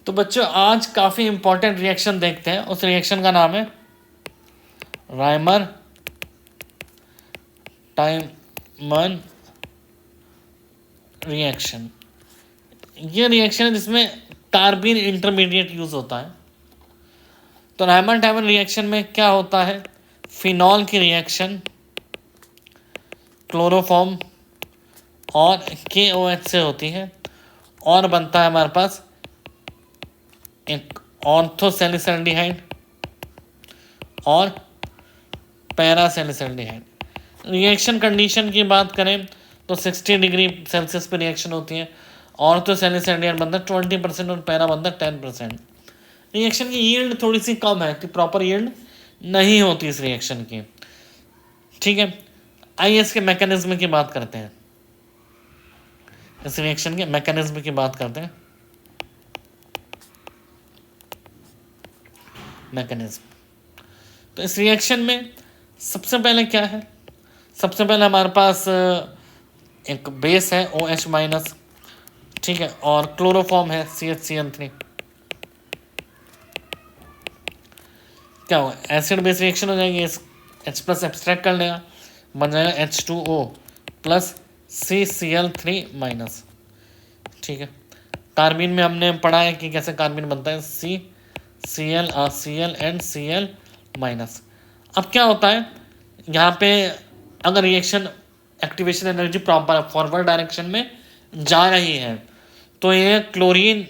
तो बच्चों आज काफ़ी इंपॉर्टेंट रिएक्शन देखते हैं। उस रिएक्शन का नाम है रायमर टाइमन रिएक्शन। ये रिएक्शन है जिसमें कार्बिन इंटरमीडिएट यूज होता है। तो रायमर टाइमन रिएक्शन में क्या होता है, फिनॉल की रिएक्शन क्लोरोफॉर्म और KOH से होती है और बनता है हमारे पास एक ऑर्थोसैलिसल्डिहाइड और पैरासैलिसल्डिहाइड। रिएक्शन कंडीशन की बात करें तो 60 डिग्री सेल्सियस पर रिएक्शन होती है। ऑर्थोसैलिसल्डिहाइड बनता है 20% और पैरा बनता है 10%। रिएक्शन की यील्ड थोड़ी सी कम है कि प्रॉपर यील्ड नहीं होती इस रिएक्शन की। ठीक है, आइए इसके मैकेनिज्म की बात करते हैं। इस रिएक्शन के मैकेनिज्म की बात करते हैं। मैकेनिज्म, तो इस रिएक्शन में सबसे पहले क्या है, सबसे पहले हमारे पास एक बेस है OH माइनस, ठीक है, और क्लोरोफॉर्म है CHCl3। क्या होगा, एसिड बेस रिएक्शन हो जाएगी, H प्लस एब्स्ट्रैक्ट कर लेगा, बन जाएगा H2O प्लस CCl3 माइनस। ठीक है, कार्बिन में हमने पढ़ा है कि कैसे कार्बिन बनता है, CCl Cl and Cl minus. अब क्या होता है यहाँ पे, अगर reaction activation energy proper forward direction में जा रही है तो ये क्लोरीन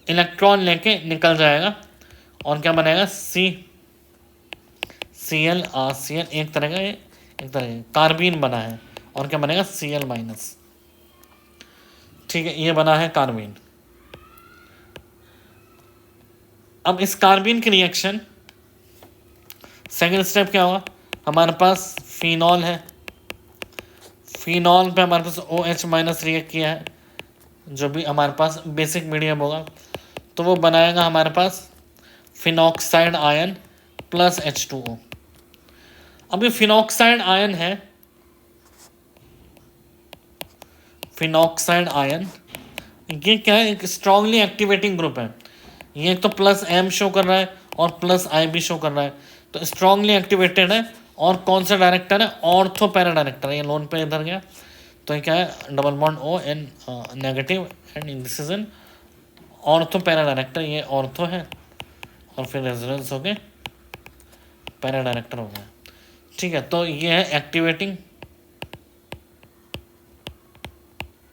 इलेक्ट्रॉन लेके निकल जाएगा और क्या बनेगा, Cl Cl, एक तरह का कार्बिन बना है और क्या बनेगा, Cl माइनस। ठीक है, ये बना है कार्बिन। अब इस कार्बिन की रिएक्शन सेकेंड स्टेप क्या होगा, हमारे पास फिनॉल है, फिनॉल पे हमारे पास OH माइनस रिएक्ट किया है, जो भी हमारे पास बेसिक मीडियम होगा तो वो बनाएगा हमारे पास फिनॉक्साइड आयन प्लस H2O। अब ये फिनॉक्साइड आयन है, फिनॉक्साइड आयन ये क्या है, एक स्ट्रांगली एक्टिवेटिंग ग्रुप है। ये तो प्लस M शो कर रहा है और प्लस I भी शो कर रहा है, तो स्ट्रांगली एक्टिवेटेड है। और कौन सा डायरेक्टर है, ऑर्थो पैरा डायरेक्टर है। ये लोन पे इधर गया तो ये क्या है, double bond O N negative and this is an ortho para director. ये ऑर्थो है और फिर रेजोनेंस हो गए पैरा डायरेक्टर हो गया। ठीक है, तो ये है activating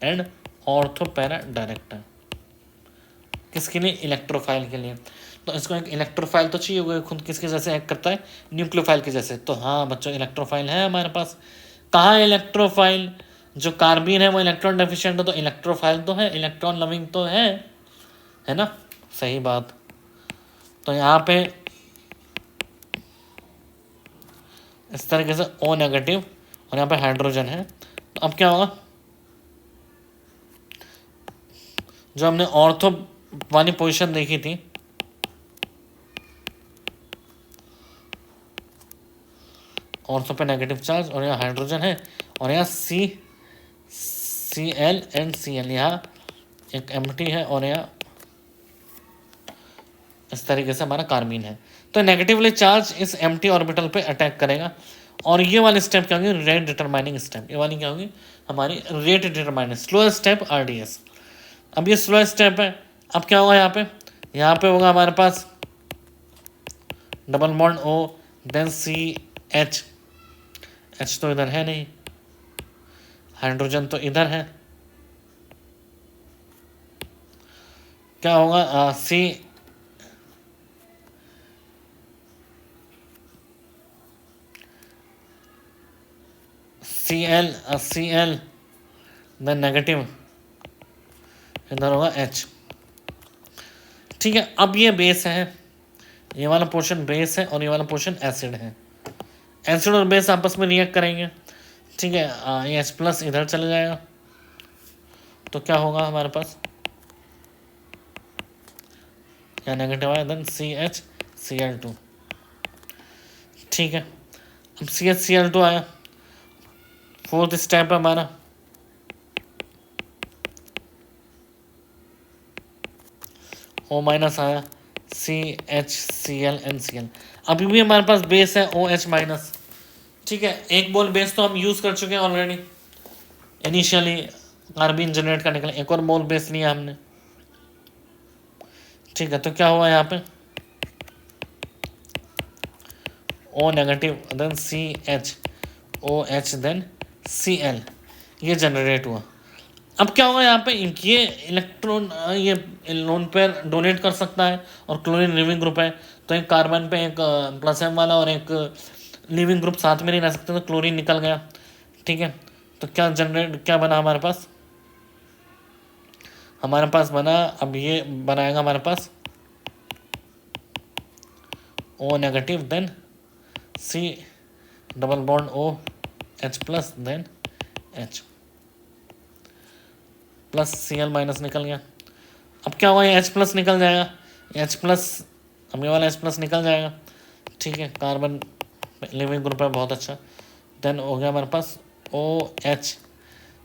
and ortho para director, किसके लिए, इलेक्ट्रोफाइल के लिए। तो इसको एक इलेक्ट्रोफाइल तो चाहिए होगा, खुद किसके जैसे एक्ट करता है, न्यूक्लियोफाइल के जैसे। तो हाँ बच्चों, इलेक्ट्रोफाइल है हमारे पास। कहाँ है इलेक्ट्रोफाइल, जो कार्बिन है वो इलेक्ट्रॉन डेफिशिएंट है तो इलेक्ट्रोफाइल तो है, इलेक्ट्रॉन लविंग तो है ना, सही बात। तो यहाँ पे इस तरीके से O नेगेटिव और यहाँ पे हाइड्रोजन है। तो अब क्या होगा, जो हमने ऑर्थो वाली पोजीशन देखी थी, ऑर्थो पे नेगेटिव चार्ज और यहाँ हाइड्रोजन है और यहाँ Cl एंड Cl, यहाँ एक एम्प्टी है और यहाँ इस तरीके से हमारा कार्बिन है। तो नेगेटिवली चार्ज इस एम्प्टी ऑर्बिटल पे अटैक करेगा और ये वाली स्टेप क्या होगी, रेट डिटरमाइनिंग स्टेप। ये वाली क्या होगी, हमारी rate determining slow step RDS। अब ये स्लो स्टेप है। अब क्या होगा यहाँ पे होगा हमारे पास double bond O then CH, H तो इधर है नहीं, हाइड्रोजन तो इधर है, क्या होगा Cl देन नेगेटिव, इधर होगा H। ठीक है, अब ये बेस है, ये वाला पोर्शन बेस है और ये वाला पोर्शन एसिड है। एसिड और बेस आपस में रिएक्ट करेंगे। ठीक है, ये H प्लस इधर चले जाएगा तो क्या होगा हमारे पास, या नेगेटिव आया देन CHCl2। ठीक है, अब CHCl2 आया, फोर्थ स्टेप है हमारा, O माइनस आया, CHCl NCl। अभी भी हमारे पास बेस है OH माइनस। ठीक है, एक मोल बेस तो हम यूज कर चुके हैं ऑलरेडी इनिशियली कार्बीन जनरेट करने के लिए, एक और मोल बेस लिया हमने। ठीक है, तो क्या हुआ यहाँ पे, O negative then CHOH then Cl, ये जनरेट हुआ। अब क्या होगा यहाँ पे, ये इलेक्ट्रॉन ये लोन पेयर डोनेट कर सकता है और क्लोरीन लिविंग ग्रुप है, तो एक कार्बन पे एक प्लस एम वाला और एक लिविंग ग्रुप साथ में नहीं रह सकते, तो क्लोरीन निकल गया। ठीक है, तो क्या बना हमारे पास बना, अब ये बनाएगा हमारे पास O negative then C double bond OH plus then H plus Cl minus निकल गया। अब क्या होगा, ये H प्लस निकल जाएगा, H प्लस, अब ये वाला H प्लस निकल जाएगा। ठीक है, कार्बन लिविंग ग्रुप है, बहुत अच्छा। देन हो गया हमारे पास OH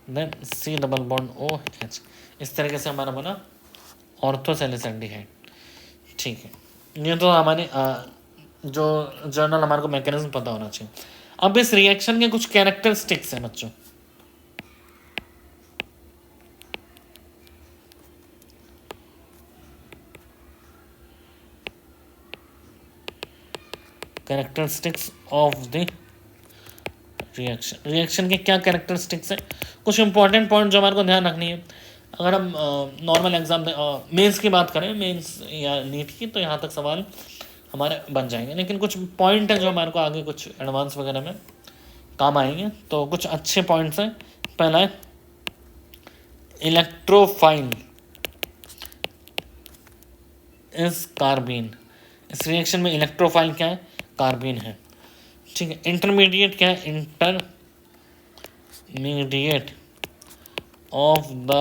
then C double bond OH। इस तरीके से हमारा बना ऑर्थोसेलेस एल्डिहाइड। ठीक है, ये तो हमारे जो जर्नल हमारे को मैकेनिज्म पता होना चाहिए। अब इस रिएक्शन के कुछ कैरेक्टरिस्टिक्स हैं बच्चों। कैरेक्टरिस्टिक्स ऑफ द रिएक्शन के क्या कैरेक्टरिस्टिक्स हैं, कुछ इंपॉर्टेंट पॉइंट जो हमारे को ध्यान रखनी है। अगर हम नॉर्मल एग्जाम मेंस की बात करें, मेंस या नीट की, तो यहाँ तक सवाल हमारे बन जाएंगे, लेकिन कुछ पॉइंट है जो हमारे को आगे कुछ एडवांस वगैरह में काम आएंगे। तो कुछ अच्छे पॉइंट्स हैं। पहला है इलेक्ट्रोफाइल इज कार्बीन। इस रिएक्शन में इलेक्ट्रोफाइल क्या है, कार्बीन है। ठीक है, इंटरमीडिएट क्या है, intermediate of the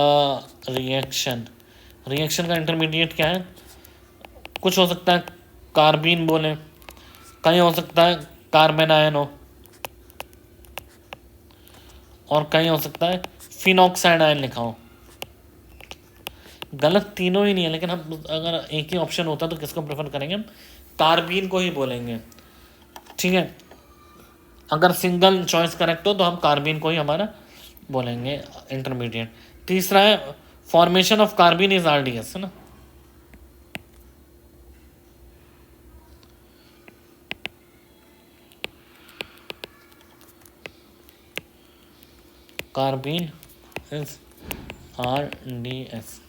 reaction. Reaction का इंटरमीडिएट क्या है, कुछ हो सकता है कार्बीन बोले, कहीं हो सकता है कार्बन आयन हो, और कहीं हो सकता है फिनॉक्साइड आयन लिखा हो। गलत तीनों ही नहीं है, लेकिन हम अगर एक ही ऑप्शन होता तो किसको प्रेफर करेंगे, हम कार्बीन को ही बोलेंगे। ठीक है, अगर सिंगल चॉइस करेक्ट हो तो हम कार्बीन को ही हमारा बोलेंगे इंटरमीडिएट। तीसरा है formation of carbene is RDS, है ना। Carbene is RDS।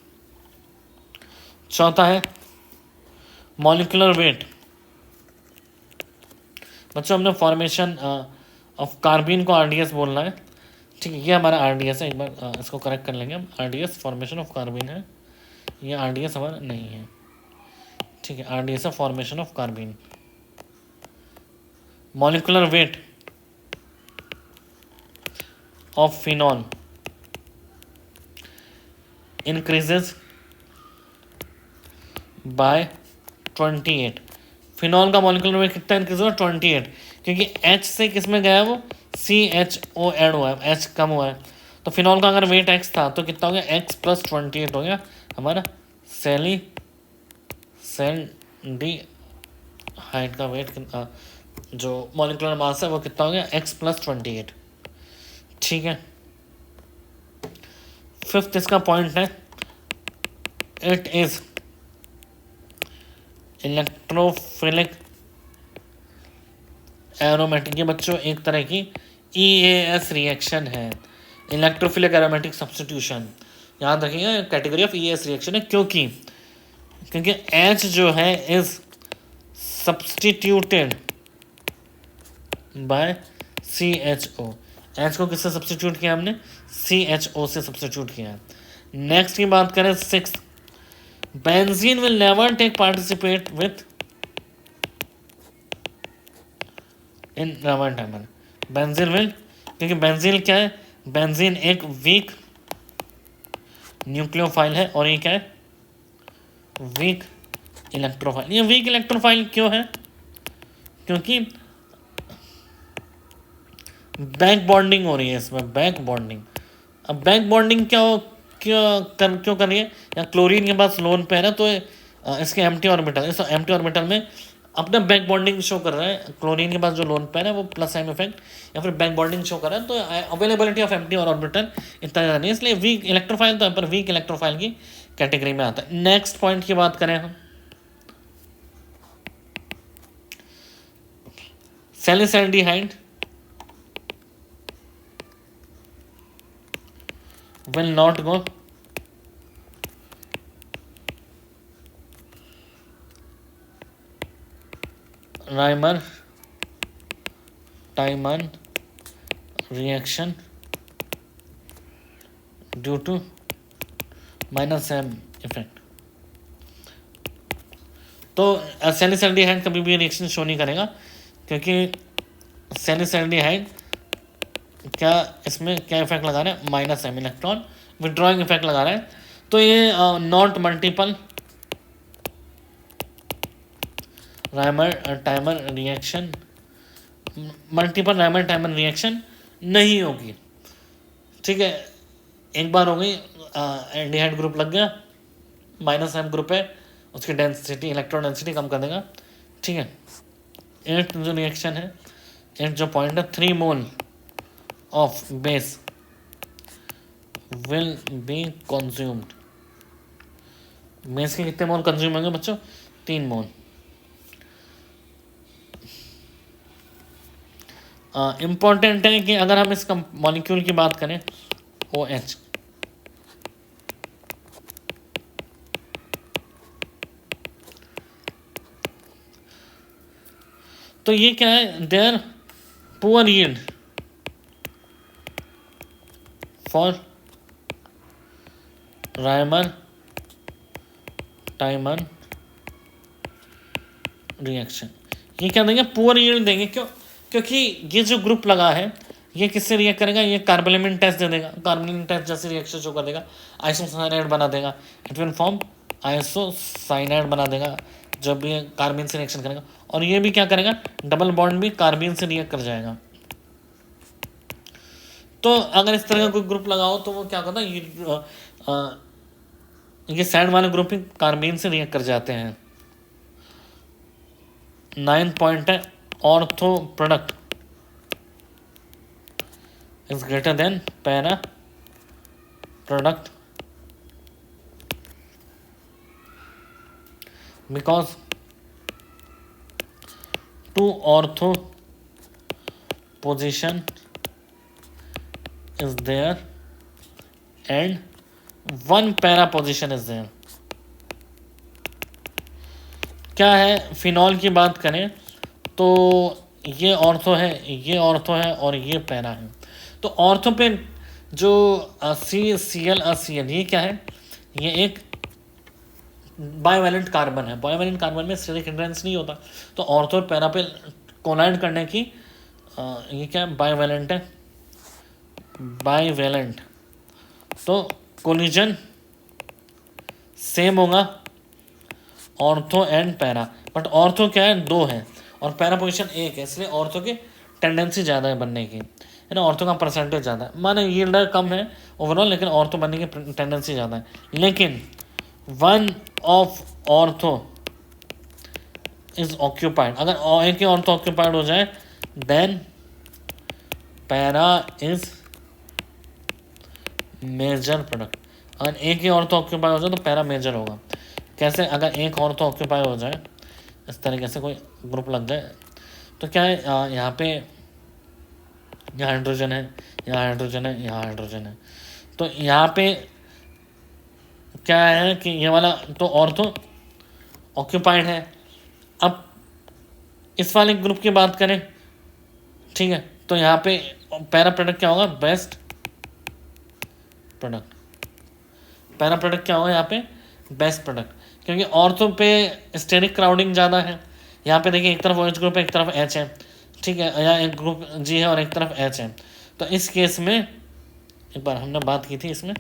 चौथा है मॉलिक्यूलर वेट। बच्चों, हमने फॉर्मेशन ऑफ कार्बीन को RDS बोलना है। ठीक है, ये हमारा RDS है, एक बार इसको करेक्ट कर लेंगे हम। RDS फॉर्मेशन ऑफ कार्बीन है, ये RDS हमारा नहीं है। ठीक है, RDS है formation of carbene. Molecular weight of phenol increases by 28। Phenol का मॉलिक्यूलर वेट कितना इंक्रीज हुआ, 28, क्योंकि H से किस में गया है, वो CHO ऐड हुआ है, H कम हुआ है। तो फिनॉल का अगर वेट X था तो कितना हो गया, X प्लस 28 हो गया हमारा सेल्डिहाइड का वेट। जो मॉलिक्यूलर मास है वो कितना हो गया, X प्लस 28। ठीक है, फिफ्थ इसका पॉइंट है इट इज इलेक्ट्रोफिलिक एरोमेटिक। ये बच्चों एक तरह की EAS रिएक्शन है, इलेक्ट्रोफिलिक एरोमेटिक सब्स्टिट्यूशन। याद रखिएगा, कैटेगरी ऑफ EAS रिएक्शन है, क्योंकि H जो है is substituted by CHO। H को किससे सब्स्टिट्यूट किया हमने, CHO से सब्स्टिट्यूट किया है। नेक्स्ट की बात करें, six, benzene will never take participate with in Reimer Tiemann. Benzene will, क्योंकि बेंजीन क्या है, बेंजीन एक वीक न्यूक्लियोफाइल है, और ये क्या है, वीक इलेक्ट्रोफाइल। ये वीक इलेक्ट्रोफाइल क्यों है, क्योंकि बैक बॉन्डिंग हो रही है इसमें, बैक बॉन्डिंग। अब बैक बॉन्डिंग क्यों कर रही है, या क्लोरीन के पास लोन पेयर है, तो इसके एम्प्टी ऑर्बिटल, इस एम्प्टी ऑर्बिटल में अपना बैक बॉन्डिंग शो कर रहा है। क्लोरीन के पास जो लोन पेयर है वो प्लस साइन इफेक्ट या फिर बैक बॉन्डिंग शो कर रहा है, तो अवेलेबिलिटी ऑफ एम्प्टी और ऑर्बिटल इतना ज़्यादा नहीं है, इसलिए वीक इलेक्ट्रोफाइल, तो यहाँ पर वीक इलेक्ट्रोफाइल की कैटेगरी में आता है। नेक्स्ट पॉइंट की बात करें हम, सैलिसैल्डिहाइड will not go Reimer Tiemann reaction due to minus M effect। तो सैलिसैल्डिहाइड कभी भी रिएक्शन शो नहीं करेगा, क्योंकि सैलिसैल्डिहाइड क्या इसमें क्या इफेक्ट लगा रहा है, minus M electron withdrawing effect लगा रहा है। तो ये not multiple Reimer Tiemann reaction, multiple Reimer Tiemann reaction नहीं होगी। ठीक है, एक बार हो गई, एल्डिहाइड ग्रुप लग गया, माइनस एम ग्रुप है, उसकी डेंसिटी इलेक्ट्रॉन डेंसिटी कम कर देगा। ठीक है, 8 जो रिएक्शन है, 8 जो पॉइंट है, 3 mole of base will be consumed. Base के कितने मोल कंज्यूम होंगे बच्चों, 3 मोल। इम्पॉर्टेंट है कि अगर हम इसका मॉलिक्यूल की बात करें, OH, तो ये क्या है, their poor yield for Reimer Tiemann reaction. ये क्या देंगे, पुअर यील्ड देंगे। क्यों, क्योंकि ये जो ग्रुप लगा है ये किससे रिएक्ट करेगा, ये कार्बोनिल टेस्ट दे देगा, कार्बोनिल टेस्ट जैसे रिएक्शन शो कर देगा, आइसोसाइनाइड बना देगा, इट विल फॉर्म आइसोसाइनाइड बना देगा जब ये कार्बन से रिएक्शन करेगा। और ये भी क्या करेगा, डबल बॉन्ड भी कार्बन से रिएक्ट कर जाएगा। तो अगर इस तरह का कोई ग्रुप लगाओ तो वो क्या करता है, ये साइड वाले ग्रुप ही कार्बन से रिएक्ट कर जाते हैं। 9 पॉइंट है, ortho product is greater than para product because 2 ortho position is there and 1 para position is there। क्या है, फिनॉल की बात करें तो ये ऑर्थो है, ये ऑर्थो है और ये पैरा है। तो ऑर्थो पे जो CCl Cl, ये क्या है, ये एक बायोवैलेंट कार्बन है। बायोवैलेंट कार्बन में स्टेरिक हिंड्रेंस नहीं होता, तो ऑर्थो और पैरा पे कोलाइड करने की ये क्या है, बायोवैलेंट है, बाईवैलेंट। तो कोलिजन सेम होगा ortho and para, but ortho क्या है, 2 है और पैरा पोजिशन 1 है, इसलिए ऑर्थो की टेंडेंसी ज़्यादा है बनने की, है ना, ऑर्थो का परसेंटेज ज़्यादा है। माने यील्ड कम है ओवरऑल, लेकिन ऑर्थो बनने की टेंडेंसी ज़्यादा है। लेकिन 1 ऑफ ऑर्थो इज ऑक्यूपाइड, अगर एक ही ऑर्थो ऑक्यूपाइड हो जाए then para is major product. अगर एक ही ऑर्थो ऑक्यूपाई हो जाए तो पैरा मेजर होगा। कैसे, अगर एक ऑर्थो ऑक्यूपाई हो जाए, इस तरीके से कोई ग्रुप लग जाए, तो क्या है, यहाँ पे यहाँ हाइड्रोजन है, यहाँ हाइड्रोजन है, यहाँ हाइड्रोजन है, तो यहाँ पे क्या है कि ये वाला तो ऑर्थो ऑक्यूपाइड है। अब इस वाले ग्रुप की बात करें, ठीक है, तो यहाँ पे पैरा प्रोडक्ट क्या होगा, बेस्ट प्रोडक्ट। पैरा प्रोडक्ट क्या होगा यहाँ पे, बेस्ट प्रोडक्ट, क्योंकि ऑर्थो पे स्टेरिक क्राउडिंग ज़्यादा है। यहाँ पे देखिए, एक तरफ OH ग्रुप है, एक तरफ H है, ठीक है, यहाँ एक ग्रुप G है और एक तरफ H है। तो इस केस में एक बार हमने बात की थी, इसमें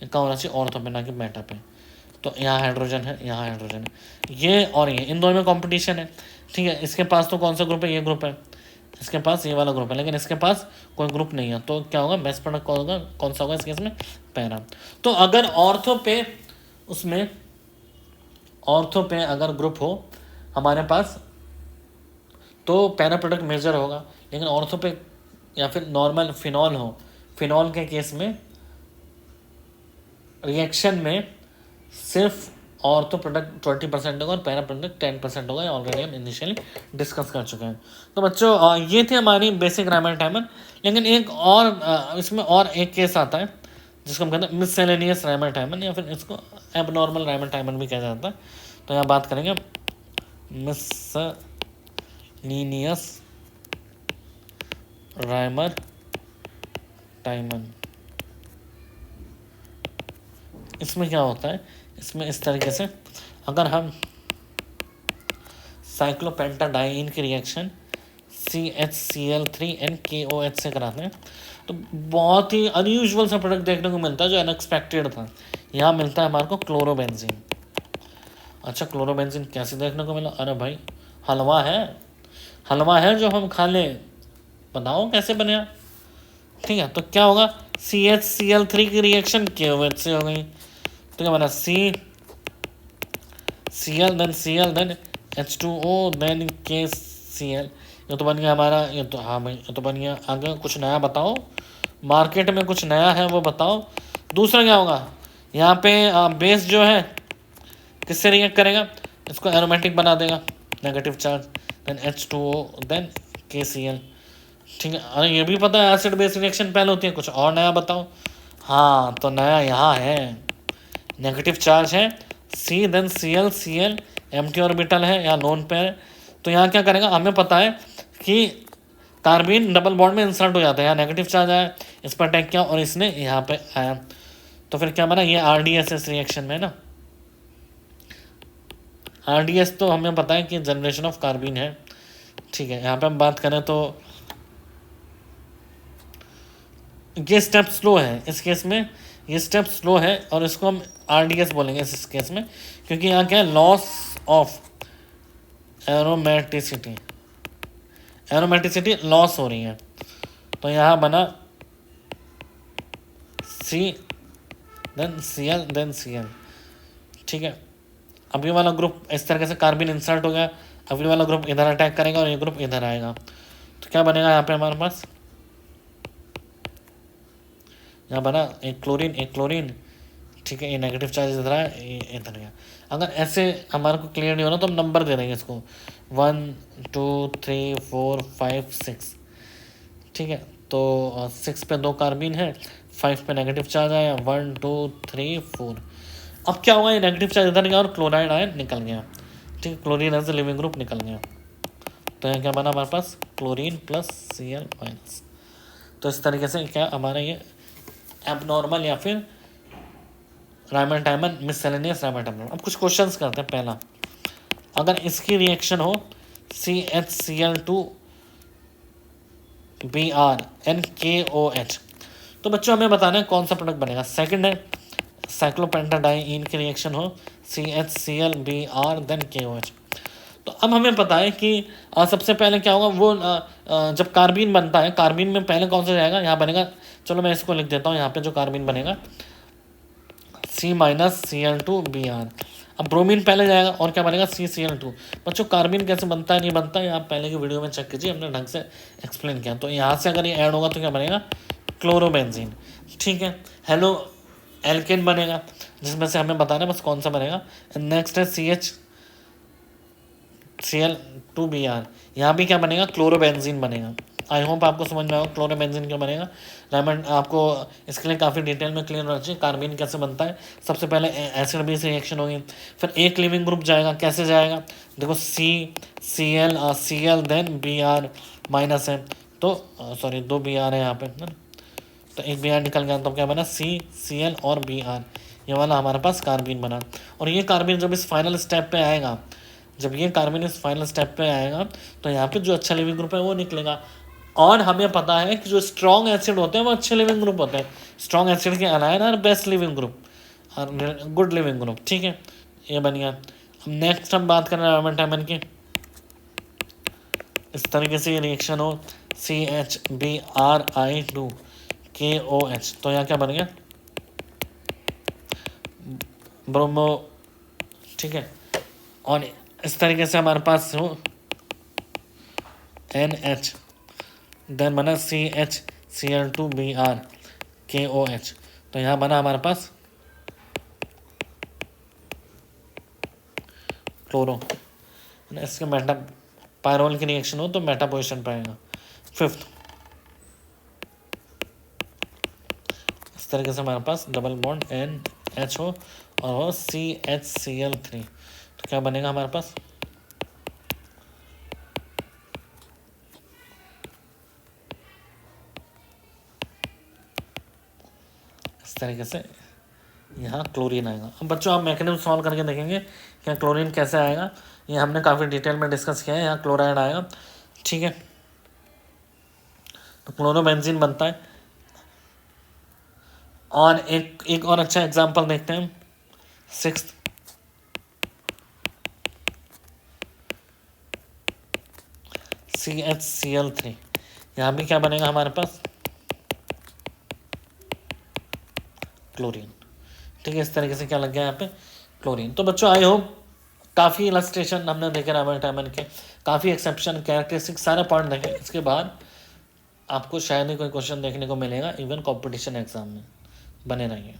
क्या होना चाहिए, ऑर्थो पे ना कि मेटा पे। तो यहाँ हाइड्रोजन है, यहाँ हाइड्रोजन है, ये और ये, इन दोनों में कॉम्पिटिशन है। ठीक है, इसके पास तो कौन सा ग्रुप है, ये ग्रुप है, इसके पास ये वाला ग्रुप है, लेकिन इसके पास कोई ग्रुप नहीं है। तो क्या होगा, बेस्ट प्रोडक्ट कौन होगा, कौन सा होगा इस केस में, पैरा। तो अगर ऑर्थो पे उसमें ऑर्थो पे अगर ग्रुप हो हमारे पास तो पैरा प्रोडक्ट मेजर होगा, लेकिन ऑर्थो पे या फिर नॉर्मल फिनॉल हो, फिनॉल के केस में रिएक्शन में सिर्फ ऑर्थो प्रोडक्ट 20% होगा और पैरा प्रोडक्ट 10% होगा। ऑलरेडी हम इनिशियली डिस्कस कर चुके हैं। तो बच्चों ये थी हमारी बेसिक रायमंड टाइमर। लेकिन एक और इसमें और एक केस आता है जिसको हम कहते हैं मिससेलेनियस रायमंड टाइमर, या फिर इसको एबनॉर्मल रायमंड टाइमर भी कहा जाता है। तो यहाँ बात करेंगे मिससेलेनियस रायमंड टाइमर। इसमें क्या होता है, इसमें इस तरीके से अगर हम साइक्लोपेंटाडाइन की रिएक्शन CHCl3 and KOH से कराते हैं तो बहुत ही अनयूजुअल सा प्रोडक्ट देखने को मिलता है जो अनएक्सपेक्टेड था। यहाँ मिलता है हमारे को क्लोरोबेंजीन। अच्छा, क्लोरोबेंजीन कैसे देखने को मिला? अरे भाई हलवा है, हलवा है जो हम खा लें, बताओ कैसे बनेगा। ठीक है, तो क्या होगा, CHCl3 की रिएक्शन KOH से हो गई तो क्या बना, Cl then Cl then H2O then KCl। ये तो बन गया हमारा, ये तो हाँ भाई ये तो बन गया। आगे कुछ नया बताओ, मार्केट में कुछ नया है वो बताओ। दूसरा क्या होगा, यहाँ पे बेस जो है किससे रिएक्ट करेगा, इसको एरोमेटिक बना देगा, negative charge, then H2O then KCl। ठीक है, अरे ये भी पता है एसिड बेस रिएक्शन पहले होती है, कुछ और नया बताओ। हाँ तो नया यहाँ है, नेगेटिव चार्ज है C then Cl empty orbital है या लोन पेयर है। तो यहाँ क्या करेगा, हमें पता है कि कार्बन डबल बॉन्ड में इंसर्ट हो जाता है, यहाँ नेगेटिव चार्ज आया, इस पर अटैक किया और इसने यहाँ पे आया, तो फिर क्या बना, ये RDS रिएक्शन में ना। RDS तो हमें पता है कि जनरेशन ऑफ कार्बन है। ठीक है, यहाँ पे हम बात करें तो ये स्टेप स्लो है इस केस में, ये स्टेप स्लो है और इसको हम RDS बोलेंगे इस केस में, क्योंकि यहाँ क्या है, loss of aromaticity, aromaticity loss हो रही है। तो यहाँ बना C then Cl then Cl। ठीक है, अभी वाला ग्रुप इस तरीके से कार्बन इंसर्ट हो गया, अभी वाला ग्रुप इधर अटैक करेगा और ये ग्रुप इधर आएगा, तो क्या बनेगा यहाँ पे हमारे पास, यहाँ बना एक क्लोरीन। ठीक है, ये नेगेटिव चार्ज इधर आया, ये इधर गया। अगर ऐसे हमारे को क्लियर नहीं हो रहा तो हम नंबर दे देंगे इसको 1 2 3 4 5 6। ठीक है, तो 6 पे 2 कार्बन है, 5 पे नेगेटिव चार्ज आया, 1 2 3 4। अब क्या होगा, ये नेगेटिव चार्ज इधर गया और क्लोराइड आयन निकल गया। ठीक है, chlorine as a leaving group निकल गया। तो यहाँ क्या बना हमारे पास, क्लोरीन प्लस Cl माइनस। तो इस तरीके से क्या हमारा ये एबनॉर्मल या फिर रायमंड टाइमर मिससेलेनियस रायमंड टाइमर। अब कुछ क्वेश्चंस करते हैं। पहला, अगर इसकी रिएक्शन हो CHCl2 Br and KOH, तो बच्चों हमें बताना है कौन सा प्रोडक्ट बनेगा। सेकंड है, साइक्लोपेंटाडाइन की रिएक्शन हो CHCl Br देन KOH। तो अब हमें पता है कि सबसे पहले क्या होगा, वो जब कार्बन बनता है, कार्बन में पहले कौन सा जाएगा, यहाँ बनेगा, चलो मैं इसको लिख देता हूँ, यहाँ पे जो कार्बन बनेगा C माइनस Cl2 Br। अब ब्रोमीन पहले जाएगा और क्या बनेगा, CCl2। बच्चों कार्बन कैसे बनता है नहीं बनता है आप पहले की वीडियो में चेक कीजिए, हमने ढंग से एक्सप्लेन किया। तो यहाँ से अगर ये ऐड होगा तो क्या बनेगा, क्लोरोबेंजीन। ठीक है, हेलो एल्केन बनेगा, जिसमें से हमें बताना है बस कौन सा बनेगा। नेक्स्ट है CHCl2 Br, यहाँ भी क्या बनेगा, क्लोरोबेंजीन बनेगा। आई होप आपको समझ में आएगा क्लोरोबेंजीन क्या बनेगा। डायमंड आपको इसके लिए काफ़ी डिटेल में क्लियर होना चाहिए कार्बन कैसे बनता है। सबसे पहले एसिड बेस रिएक्शन होगी, फिर एक लिविंग ग्रुप जाएगा, कैसे जाएगा, देखो Cl देन Br माइनस है, तो सॉरी 2 Br है यहाँ पे ना, तो एक Br निकल गया, तो क्या बना CCl और Br, ये वाला हमारे पास कार्बन बना। और ये कार्बन जब इस फाइनल स्टेप पे आएगा, जब ये कार्बन इस फाइनल स्टेप पे आएगा तो यहाँ पे जो अच्छा लिविंग ग्रुप है वो निकलेगा। और हमें पता है कि जो स्ट्रॉन्ग एसिड होते हैं वो अच्छे लिविंग ग्रुप होते हैं, स्ट्रॉन्ग एसिड के अलायन और बेस्ट लिविंग ग्रुप और गुड लिविंग ग्रुप। ठीक है, ये बन गया। अब नेक्स्ट हम बात कर रहे हैं रायमंड की। इस तरीके से ये रिएक्शन हो CHBRI2 KOH, तो यहाँ क्या बन गया, ब्रोमो। ठीक है, और इस तरीके से हमारे पास हो NH, देन बना CH Cl2Br तो यहाँ बना हमारे पास क्लोरो। इसके मेटा पायरोल की रिएक्शन हो तो मेटा पोजिशन पर आएगा। फिफ्थ, इस तरीके से हमारे पास डबल बॉन्ड NH हो और हो CHCl3 तो क्या बनेगा हमारे पास इस तरीके से यहाँ क्लोरीन आएगा। अब बच्चों आप मैकेनिज्म सॉल्व करके देखेंगे कि क्लोरीन कैसे आएगा, ये हमने काफ़ी डिटेल में डिस्कस किया है। यहाँ क्लोराइड आएगा, ठीक है, तो क्लोरोबेंजीन बनता है। और एक और अच्छा एग्जांपल देखते हैं, सिक्स्थ, CHCl3 यहाँ भी क्या बनेगा हमारे पास क्लोरीन, ठीक है। इस तरीके से क्या लग गया यहाँ पे क्लोरीन। तो बच्चों आई होप काफ़ी इलस्ट्रेशन हमने देखे राइबोटाइमन के, काफ़ी एक्सेप्शन कैरेक्टरिस्टिक सारे पॉइंट देखे। इसके बाद आपको शायद ही कोई क्वेश्चन देखने को मिलेगा इवन कंपटीशन एग्जाम में। बने रहिए।